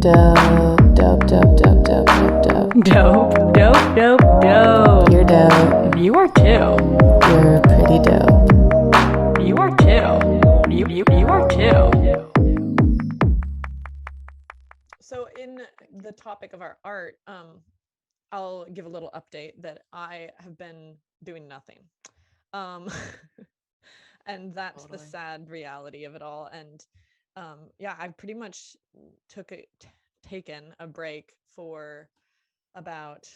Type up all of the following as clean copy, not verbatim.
Dope, dope, dope, dope, dope, dope, dope. Dope, dope, dope, dope. You're dope. You are too. You're pretty dope. You are too. You are too. So in the topic of our art, I'll give a little update that I have been doing nothing. And that's the sad reality of it all. And yeah, I've pretty much taken a break for about,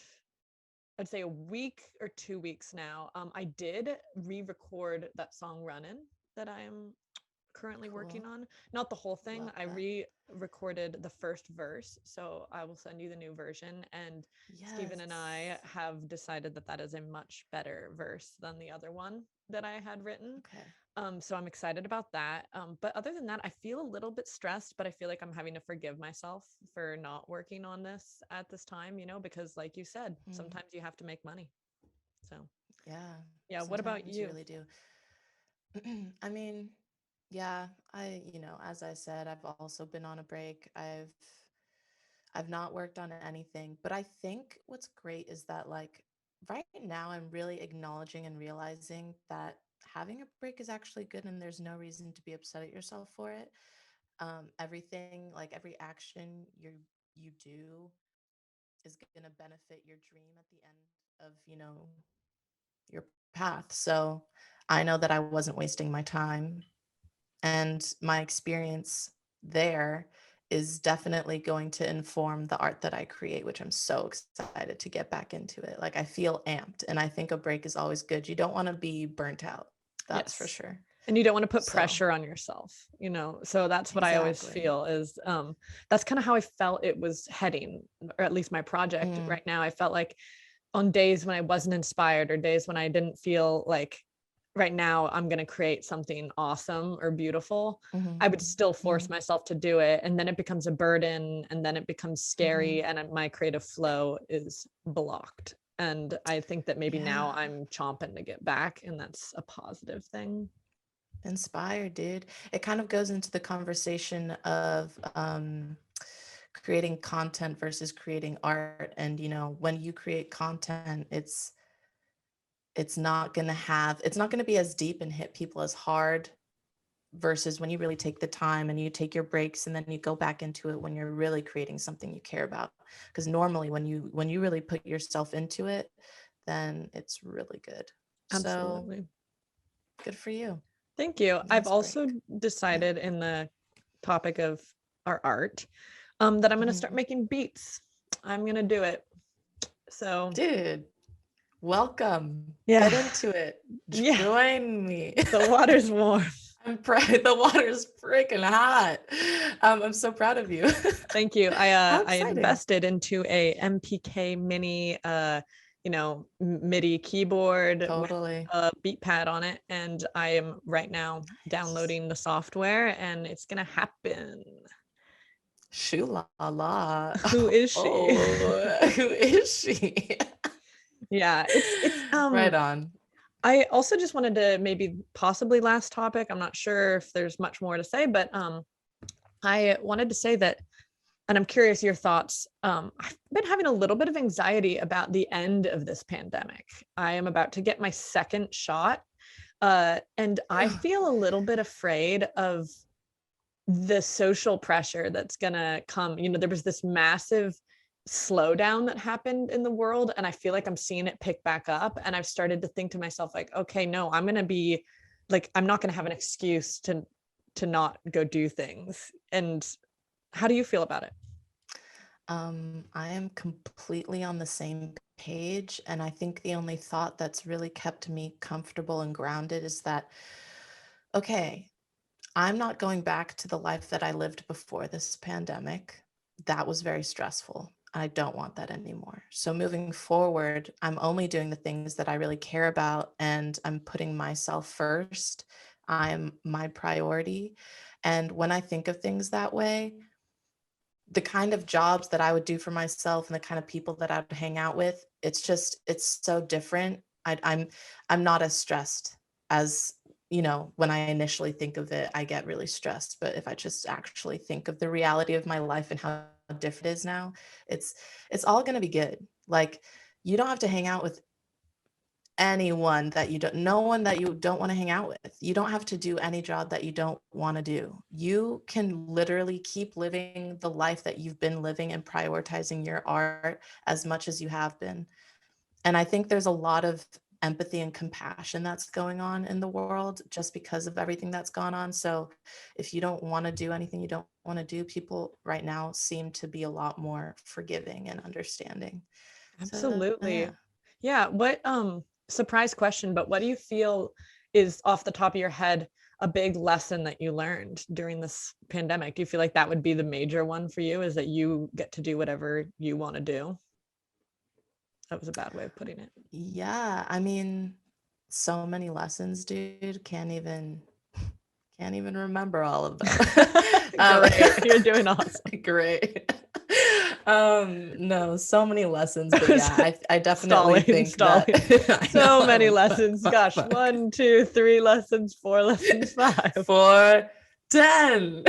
I'd say, a week or 2 weeks now. I did re-record that song Runnin' that I am currently working on. Not the whole thing. I re-recorded the first verse, so I will send you the new version. And Stephen and I have decided that that is a much better verse than the other one that I had written. So I'm excited about that. But other than that, I feel a little bit stressed, but I feel like I'm having to forgive myself for not working on this at this time, because like you said, sometimes you have to make money. So yeah. What about you? You really do. I mean, yeah, as I said, I've also been on a break. I've not worked on anything, but I think what's great is that, like, right now I'm really acknowledging and realizing that having a break is actually good and there's no reason to be upset at yourself for it. Everything, like every action you do is going to benefit your dream at the end of, your path. So I know that I wasn't wasting my time, and my experience there is definitely going to inform the art that I create, which I'm so excited to get back into it. Like, I feel amped, and I think a break is always good. You don't want to be burnt out. That's for sure. And you don't want to put pressure on yourself, so that's what I always feel is that's kind of how I felt it was heading, or at least my project right now. I felt like on days when I wasn't inspired, or days when I didn't feel like right now I'm going to create something awesome or beautiful, I would still force myself to do it. And then it becomes a burden, and then it becomes scary, and my creative flow is blocked. And I think that maybe now I'm chomping to get back, and that's a positive thing. Inspired, dude. It kind of goes into the conversation of creating content versus creating art. And when you create content, it's not going to be as deep and hit people as hard, versus when you really take the time and you take your breaks and then you go back into it when you're really creating something you care about. Because normally when you really put yourself into it, then it's really good. Absolutely. So good for you. Thank you. I've also decided in the topic of our art that I'm going to start making beats. I'm going to do it. So, dude, welcome. Yeah. Get into it. Join me. The water's warm. The water's freaking hot. I'm so proud of you. Thank you. I invested into a MPK mini MIDI keyboard with a beat pad on it, and I am right now downloading the software, and it's gonna happen. Shoo la la. Who is she? Who is she? Yeah, it's right on. I also just wanted to maybe possibly last topic. I'm not sure if there's much more to say, but I wanted to say that, and I'm curious your thoughts. I've been having a little bit of anxiety about the end of this pandemic. I am about to get my second shot, and I feel a little bit afraid of the social pressure that's gonna come. There was this massive slowdown that happened in the world, and I feel like I'm seeing it pick back up, and I've started to think to myself, like, okay, no, I'm gonna be like, I'm not gonna have an excuse to not go do things. And how do you feel about it? I am completely on the same page, and I think the only thought that's really kept me comfortable and grounded is that, okay, I'm not going back to the life that I lived before this pandemic. That was very stressful. I don't want that anymore. So moving forward, I'm only doing the things that I really care about, and I'm putting myself first. I'm my priority. And when I think of things that way, the kind of jobs that I would do for myself and the kind of people that I would hang out with, it's so different. I'm not as stressed as, when I initially think of it. I get really stressed. But if I just actually think of the reality of my life and how different it is now, it's all going to be good. Like, you don't have to hang out with anyone that you don't no one that you don't want to hang out with. You don't have to do any job that you don't want to do. You can literally keep living the life that you've been living and prioritizing your art as much as you have been. And I think there's a lot of empathy and compassion that's going on in the world just because of everything that's gone on. So if you don't want to do anything you don't want to do, people right now seem to be a lot more forgiving and understanding. So Absolutely. yeah. Yeah. What surprise question, but what do you feel is off the top of your head a big lesson that you learned during this pandemic? Do you feel like that would be the major one for you, is that you get to do whatever you want to do? That was a bad way of putting it. Yeah, I mean, so many lessons, dude. Can't even remember all of them. Great. You're doing awesome. Great. No, so many lessons, but yeah, I definitely think that I know, So many I'm like, lessons. Gosh, fuck. 1, 2, 3 lessons, 4 lessons, 5. 4, 10.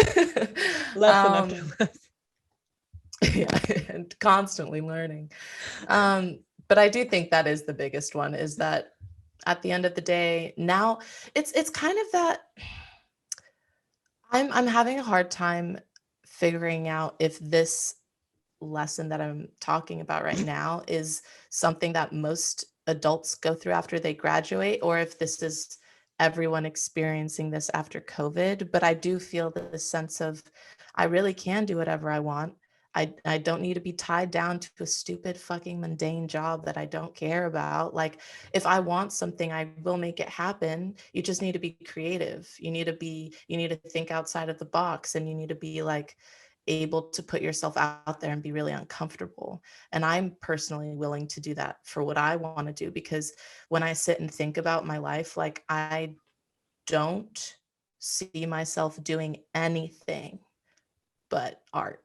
Lesson after lesson. Yeah, and constantly learning. But I do think that is the biggest one, is that at the end of the day, now it's kind of that I'm having a hard time figuring out if this lesson that I'm talking about right now is something that most adults go through after they graduate, or if this is everyone experiencing this after COVID. But I do feel the sense of I really can do whatever I want. I don't need to be tied down to a stupid fucking mundane job that I don't care about. Like, if I want something, I will make it happen. You just need to be creative. You need to think outside of the box, and you need to be like able to put yourself out there and be really uncomfortable. And I'm personally willing to do that for what I want to do, because when I sit and think about my life, like, I don't see myself doing anything but art.